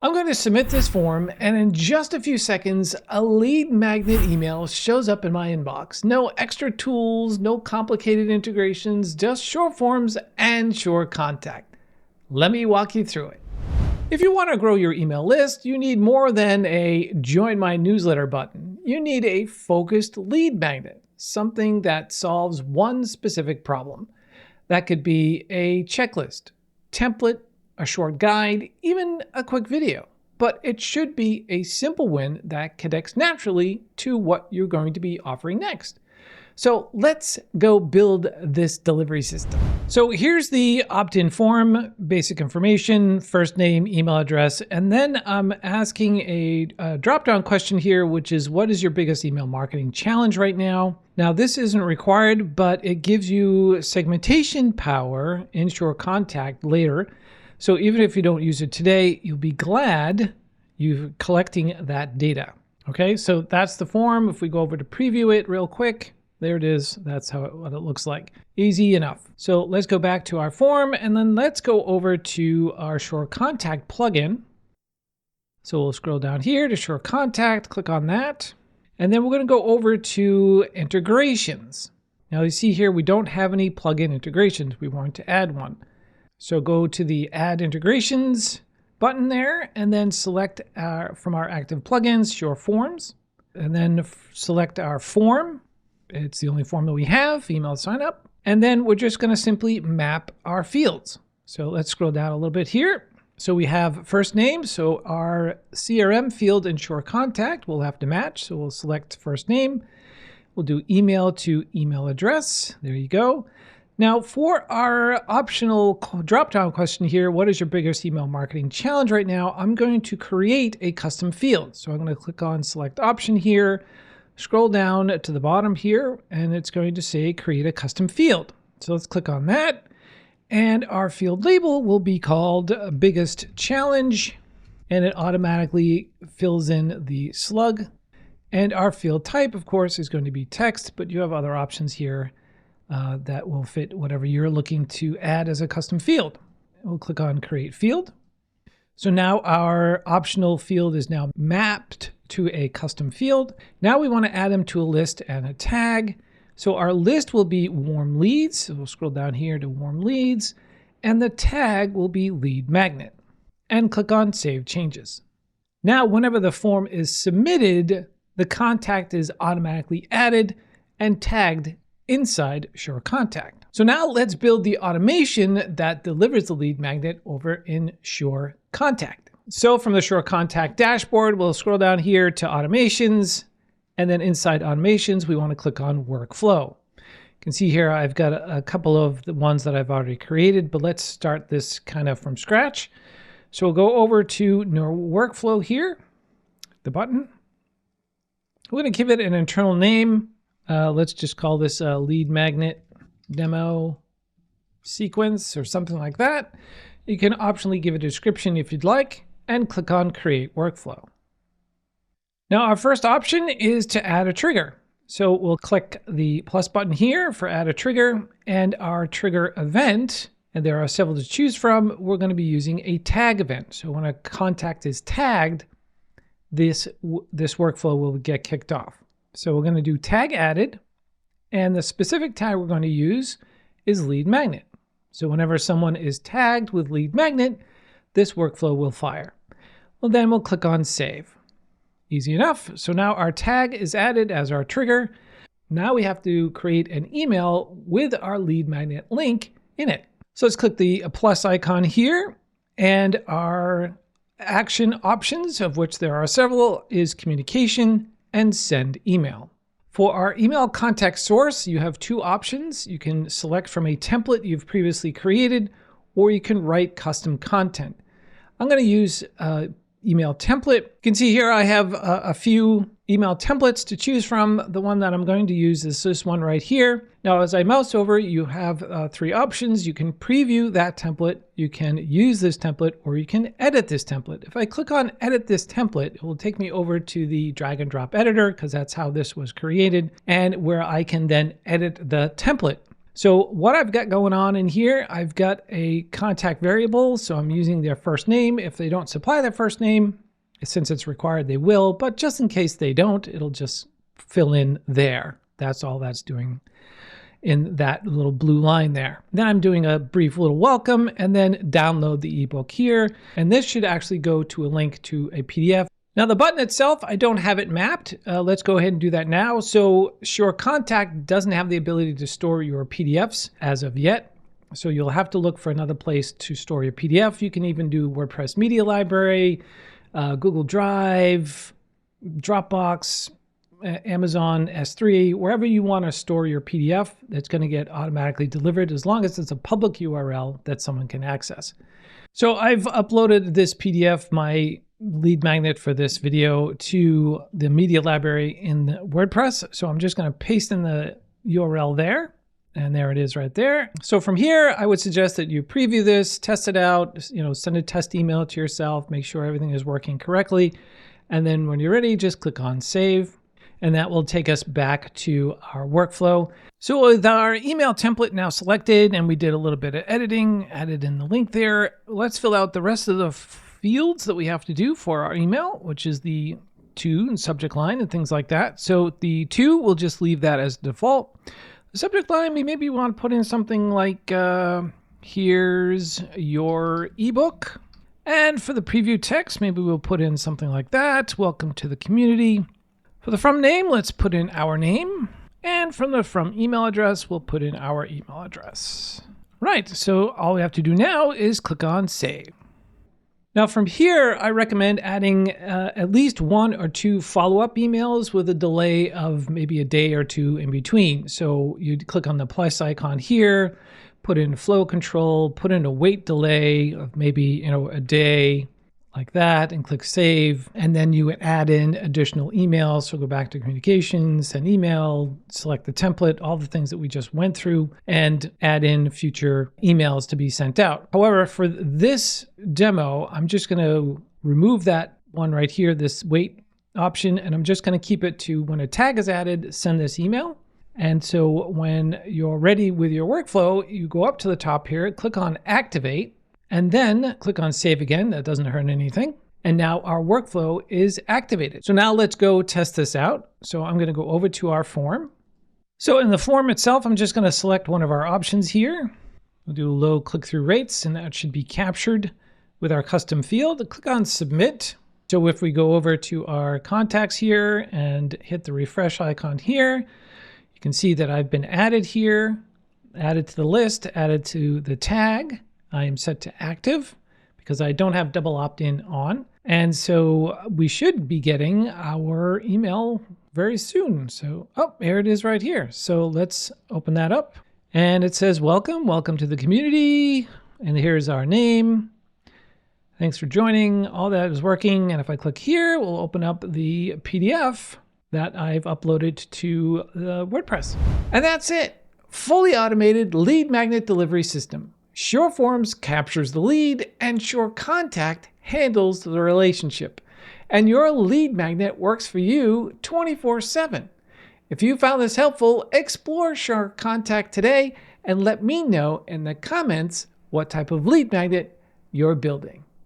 I'm going to submit this form, and in just a few seconds, a lead magnet email shows up in my inbox. No extra tools, no complicated integrations, just SureForms and SureContact. Let me walk you through it. If you want to grow your email list, you need more than a join my newsletter button. You need a focused lead magnet, something that solves one specific problem. That could be a checklist, template, a short guide, even a quick video. But it should be a simple win that connects naturally to what you're going to be offering next. So let's go build this delivery system. So here's the opt-in form, basic information, first name, email address, and then I'm asking a drop-down question here, which is what is your biggest email marketing challenge right now? Now this isn't required, but it gives you segmentation power in SureContact later. So even if you don't use it today, you'll be glad you're collecting that data. Okay, so that's the form. If we go over to preview it real quick, there it is. That's what it looks like. Easy enough. So let's go back to our form and then let's go over to our SureContact plugin. So we'll scroll down here to SureContact, click on that. And then we're going to go over to integrations. Now you see here, we don't have any plugin integrations. We want to add one. So go to the Add Integrations button there, and then select from our active plugins, SureForms, and then select our form. It's the only form that we have, email sign up. And then we're just going to simply map our fields. So let's scroll down a little bit here. So we have first name. So our CRM field in SureContact will have to match. So we'll select first name. We'll do email to email address. There you go. Now for our optional drop-down question here, what is your biggest email marketing challenge right now? I'm going to create a custom field. So I'm going to click on select option here, scroll down to the bottom here, and it's going to say create a custom field. So let's click on that. And our field label will be called biggest challenge, and it automatically fills in the slug. And our field type, of course, is going to be text, but you have other options here that will fit whatever you're looking to add as a custom field. We'll click on Create Field. So now our optional field is now mapped to a custom field. Now we want to add them to a list and a tag. So our list will be warm leads. So we'll scroll down here to warm leads, and the tag will be lead magnet. And click on Save Changes. Now, whenever the form is submitted, the contact is automatically added and tagged inside SureContact. So now let's build the automation that delivers the lead magnet over in SureContact. So from the SureContact dashboard, we'll scroll down here to automations, and then inside automations, we want to click on workflow. You can see here, I've got a couple of the ones that I've already created, but let's start this kind of from scratch. So we'll go over to workflow here, the button. We're going to give it an internal name. Let's just call this a lead magnet demo sequence or something like that. You can optionally give a description if you'd like and click on Create Workflow. Now our first option is to add a trigger. So we'll click the plus button here for add a trigger, and our trigger event, and there are several to choose from, we're going to be using a tag event. So when a contact is tagged, this workflow will get kicked off. So we're going to do tag added, and the specific tag we're going to use is lead magnet. So whenever someone is tagged with lead magnet, this workflow will fire. Well, then we'll click on save. Easy enough. So now our tag is added as our trigger. Now we have to create an email with our lead magnet link in it. So let's click the plus icon here, and our action options, of which there are several, is communication and send email. For our email contact source, you have two options. You can select from a template you've previously created, or you can write custom content. I'm going to use email template. You can see here I have a few email templates to choose from. The one that I'm going to use is this one right here. Now, as I mouse over, you have three options. You can preview that template, you can use this template, or you can edit this template. If I click on edit this template, it will take me over to the drag and drop editor, because that's how this was created, and where I can then edit the template. So what I've got going on in here, I've got a contact variable. So I'm using their first name. If they don't supply their first name, since it's required, they will. But just in case they don't, it'll just fill in there. That's all that's doing in that little blue line there. Then I'm doing a brief little welcome and then download the ebook here. And this should actually go to a link to a PDF. Now the button itself, I don't have it mapped. Let's go ahead and do that now. So SureContact doesn't have the ability to store your PDFs as of yet. So you'll have to look for another place to store your PDF. You can even do WordPress Media Library, Google Drive, Dropbox, Amazon S3, wherever you want to store your PDF, that's going to get automatically delivered as long as it's a public URL that someone can access. So I've uploaded this PDF, my lead magnet for this video, to the media library in WordPress. So I'm just going to paste in the URL there. And there it is right there. So from here, I would suggest that you preview this, test it out, send a test email to yourself, make sure everything is working correctly. And then when you're ready, just click on save. And that will take us back to our workflow. So with our email template now selected, and we did a little bit of editing, added in the link there, let's fill out the rest of the fields that we have to do for our email, which is the to and subject line and things like that. So the to, we'll just leave that as default. The subject line, we maybe want to put in something like, here's your ebook. And for the preview text, maybe we'll put in something like that. Welcome to the community. For the from name, let's put in our name. And from the from email address, we'll put in our email address. Right, so all we have to do now is click on save. Now from here, I recommend adding at least 1 or 2 follow-up emails with a delay of maybe a day or 2 in between. So you'd click on the plus icon here, put in flow control, put in a wait delay of maybe a day, like that, and click save. And then you would add in additional emails. So go back to communications, send email, select the template, all the things that we just went through, and add in future emails to be sent out. However, for this demo, I'm just going to remove that one right here, this wait option, and I'm just going to keep it to when a tag is added, send this email. And so when you're ready with your workflow, you go up to the top here, click on activate, and then click on save again. That doesn't hurt anything. And now our workflow is activated. So now let's go test this out. So I'm going to go over to our form. So in the form itself, I'm just going to select one of our options here. We'll do low click-through rates, and that should be captured with our custom field. Click on submit. So if we go over to our contacts here and hit the refresh icon here, you can see that I've been added here, added to the list, added to the tag. I am set to active because I don't have double opt-in on. And so we should be getting our email very soon. So, oh, here it is right here. So let's open that up. And it says, welcome to the community. And here's our name. Thanks for joining. All that is working. And if I click here, we'll open up the PDF that I've uploaded to WordPress. And that's it. Fully automated lead magnet delivery system. SureForms captures the lead and SureContact handles the relationship. And your lead magnet works for you 24/7. If you found this helpful, explore SureContact today and let me know in the comments what type of lead magnet you're building.